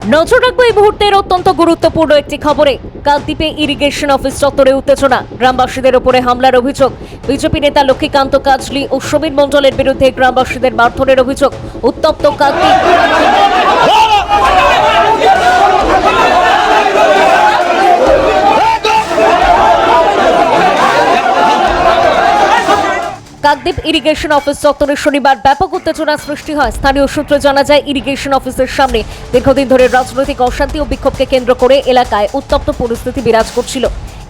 নজর রাখবো এই মুহূর্তের অত্যন্ত গুরুত্বপূর্ণ একটি খবরে। কাকদ্বীপে ইরিগেশন অফিস চত্বরে উত্তেজনা, গ্রামবাসীদের উপরে হামলার অভিযোগ। বিজেপি নেতা লক্ষ্মীকান্ত কাজলি ও সমীর মণ্ডলের বিরুদ্ধে গ্রামবাসীদের মারধরের অভিযোগ। উত্তপ্ত কাকদ্বীপ। কাকদ্বীপ ইরিগেশন অফিস চত্বরে শনিবার ব্যাপক উত্তেজনা সৃষ্টি হয়। স্থানীয় সূত্রে জানা যায়, ইরিগেশন অফিসের সামনে দীর্ঘদিন ধরে রাজনৈতিক অশান্তি ও বিক্ষোভকে কেন্দ্র করে এলাকায় উত্তপ্ত পরিস্থিতি বিরাজ করছিল।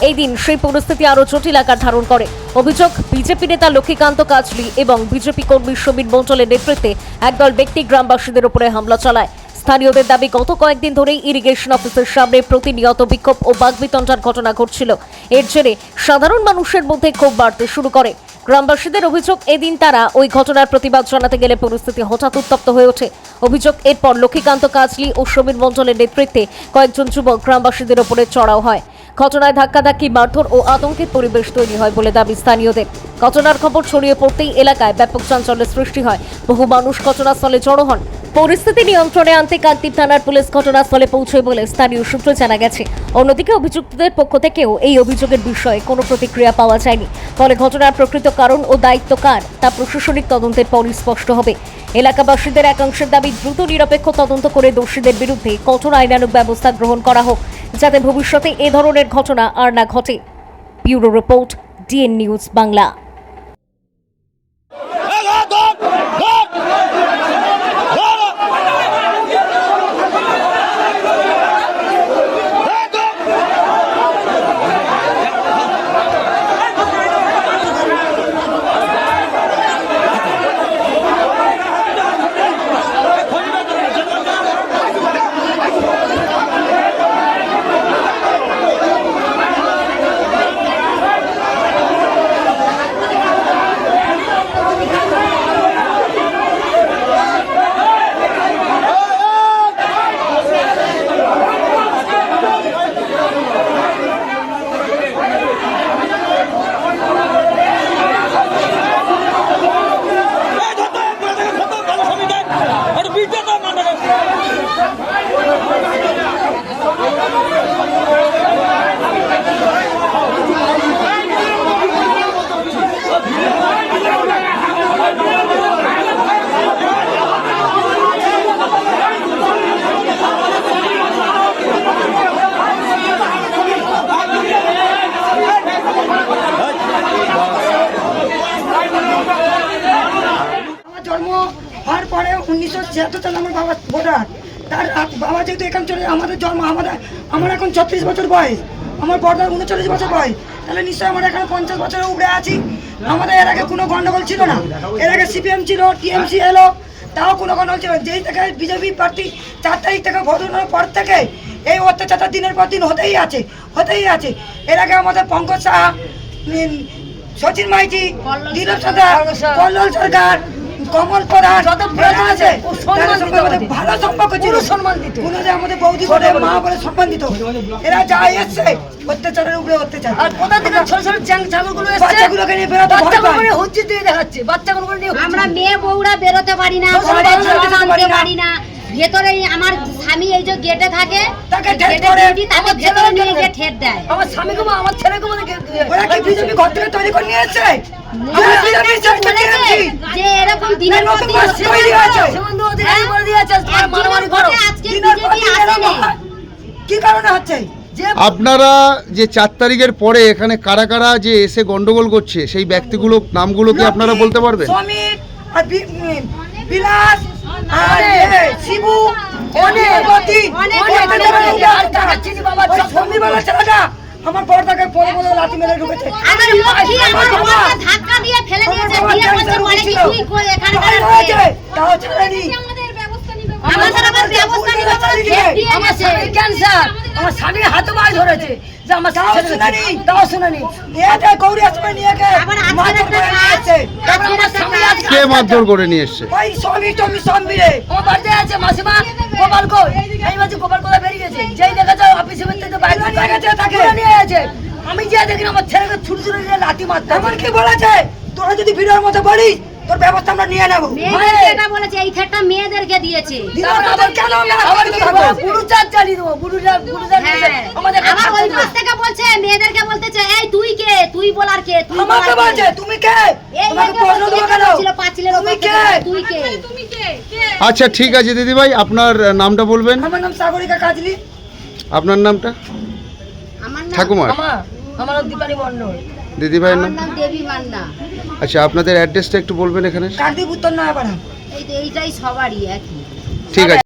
এই দিন সেই পরিস্থিতি আরও জটিল আকার ধারণ করে। অভিযোগ, বিজেপি নেতা লক্ষ্মীকান্ত কাজলি এবং বিজেপি কর্মী সমীর মণ্ডলের নেতৃত্বে একদল ব্যক্তি গ্রামবাসীদের উপরে হামলা চালায়। স্থানীয়দের দাবি, গত কয়েকদিন ধরেই ইরিগেশন অফিসের সামনে প্রতিনিয়ত বিক্ষোভ ও বাগবিতণ্ডার ঘটনা ঘটছিল। এর জেরে সাধারণ মানুষের মধ্যে ক্ষোভ বাড়তে শুরু করে। গ্রামবাসীদের অভিযোগ, এদিন তারা ওই ঘটনার প্রতিবাদ জানাতে গেলে পরিস্থিতি হঠাৎ উত্তপ্ত হয়ে ওঠে। অভিযোগ, এরপর লক্ষ্মীকান্ত কাজলি ও সমীর মণ্ডলের নেতৃত্বে কয়েকজন যুবক গ্রামবাসীদের ওপরে চড়াও হয়। ঘটনায় ধাক্কাধাক্কি, মারধর ও আতঙ্কের পরিবেশ তৈরি হয় বলে দাবি স্থানীয়দের। ঘটনার খবর ছড়িয়ে পড়তেই এলাকায় ব্যাপক চাঞ্চল্যের সৃষ্টি হয়। বহু মানুষ ঘটনাস্থলে জড়ো হন। পরিস্থিতি নিয়ন্ত্রণে আনতে কাকদ্বীপ থানার পুলিশ ঘটনাস্থলে পৌঁছয় বলে স্থানীয় সূত্রে জানা গেছে। অন্যদিকে অভিযুক্তদের পক্ষ থেকেও এই অভিযোগের বিষয়ে কোনো প্রতিক্রিয়া পাওয়া যায়নি। ফলে ঘটনার প্রকৃত কারণ ও দায়িত্ব কার তা প্রশাসনিক তদন্তের পরই স্পষ্ট হবে। এলাকাবাসীদের একাংশের দাবি, দ্রুত নিরপেক্ষ তদন্ত করে দোষীদের বিরুদ্ধে কঠোর আইনানুগ ব্যবস্থা গ্রহণ করা হোক, যাতে ভবিষ্যতে এ ধরনের ঘটনা আর না ঘটে। Bureau report, DN news Bangla. জন্ম হওয়ার পরে 1976 সালে আমার বাবা ভোটার। তার বাবা যেহেতু এখান চলে, আমাদের জন্ম আমার এখন 36 বছর বয়স, আমার বড়দার 39 বছর বয়স, তাহলে নিশ্চয়ই আমরা এখানে 50 বছরের উপরে আছি। আমাদের এর আগে কোনো গন্ডগোল ছিল না। এর আগে সিপিএম ছিল, টিএমসি এলো, তাও কোনো গন্ডগোল ছিল। যেই থেকে বিজেপি প্রার্থী 4 তারিখ থেকে ভোট হওয়ার পর থেকে এই অত্যাচারটা দিনের পর দিন হতেই আছে। এর আগে আমাদের পঙ্কজ শাহ, সচিন মাইতি, দিলীপ সরকার, কল্লোল সরকার, কমল প্রধান আছে, ভালো সম্পর্ক ছিল, সম্মান দিত, আমাদের বৌদি বলে, মা বলে সম্মান দিত। এরা যা এসছে অত্যাচারের উপরে অত্যাচার। আর কোথা থেকে ছোট ছোট ছাগলগুলো এসছে, বাচ্চাগুলোকে নিয়ে বেরোতে ভয় হচ্ছে দিয়ে দেখাচ্ছে। বাচ্চাগুলোকে নিয়ে আমরা মেয়ে বউরা বেরোতে পারি না, পারি না। ভেতরে আমার স্বামী এই যে গেটে থাকে, তাকে ভেতরে নিয়ে গিয়ে ঠেট দেয়। আমার স্বামীকে, আমার ছেলেকে ওরা কি বিজেপি ঘর থেকে তৈরি করে নিয়ে এসেছে? যে এরকম দিনের পর দিন তৈরি হয়েছে, কি কারণে হচ্ছে? আপনারা যে 4 তারিখের পরে এখানে কারা কারা যে এসে গন্ডগোল করছে, সেই ব্যক্তিগুলো নামগুলো কি আপনারা বলতে পারবেন? সমীর আর বিলাস আর শিবু, আমার বড়দাকে পরে বলে লাঠি মেরে ঢুকেছে। ধাক্কা দিয়ে ফেলে দিয়েছে, তাও ছাড়েনি। আমাদের আবার ব্যবস্থা নিবে বলে আমার স্বামীর ক্যান্সার, আমার স্বামী হাতে মাই ধরেছে, যে আমার ছেলে তাও শুনেনি। নিয়ে গৌরী আসমে নিয়ে গে মারধর করে নিয়ে এসেছে। তারপর আমার স্বামী কে মারধর করে নিয়ে এসেছে? ওই স্বামী সম্বিরে আমার বাড়িতে আছে মাসিমা গোপাল কই, এই মাঝে গোপাল কোলা বেরিয়ে গেছে। যেই দেখা যায় অফিসে থেকে বাইরে নিয়ে গেছে, তাকে নিয়ে গেছে। আমি যে দেখি আমার ছেলেকে ছুটি ছুটি লাঠি মারতে। আমার কি বলেছে, তোরা যদি ভিড়ের মধ্যে পড়িস তোর ব্যবস্থা আমরা নিয়ে নেবো। মেয়েদেরকে এটা বলেছে, এই থেটটা মেয়েদেরকে দিয়েছে। দিলাম না, আবার কেন আমরা হ্যাঁ। আবার ওই পাশ থেকে বলছে, মেয়েদেরকে বলতেছে, এই তুই কে, তুই বলার কে, তুই আমাকে বলার বলছে কে? তুমি কে, এই তোমাকে একে প্রশ্ন বলছে, দেবো একে কেন, বলছিল, পাঁচিলের তুমি ওপর কে? থেকে, তুই কে? আচ্ছা ঠিক আছে দিদিভাই, আপনার নামটা বলবেন। আমার নাম সাগরিকা কাজলি। আপনার নামটা? আমার নাম, ঠাকুমার। আমার নাম দীপালি মণ্ডল। দিদিভাইয়ের আমার নাম? নাম দেবী মান্না। আচ্ছা আপনাদের অ্যাড্রেসটা একটু বলবেন এখানে। কাকদ্বীপ উত্তর নয়াপাড়া। এইটাই সবারই একই। ঠিক আছে।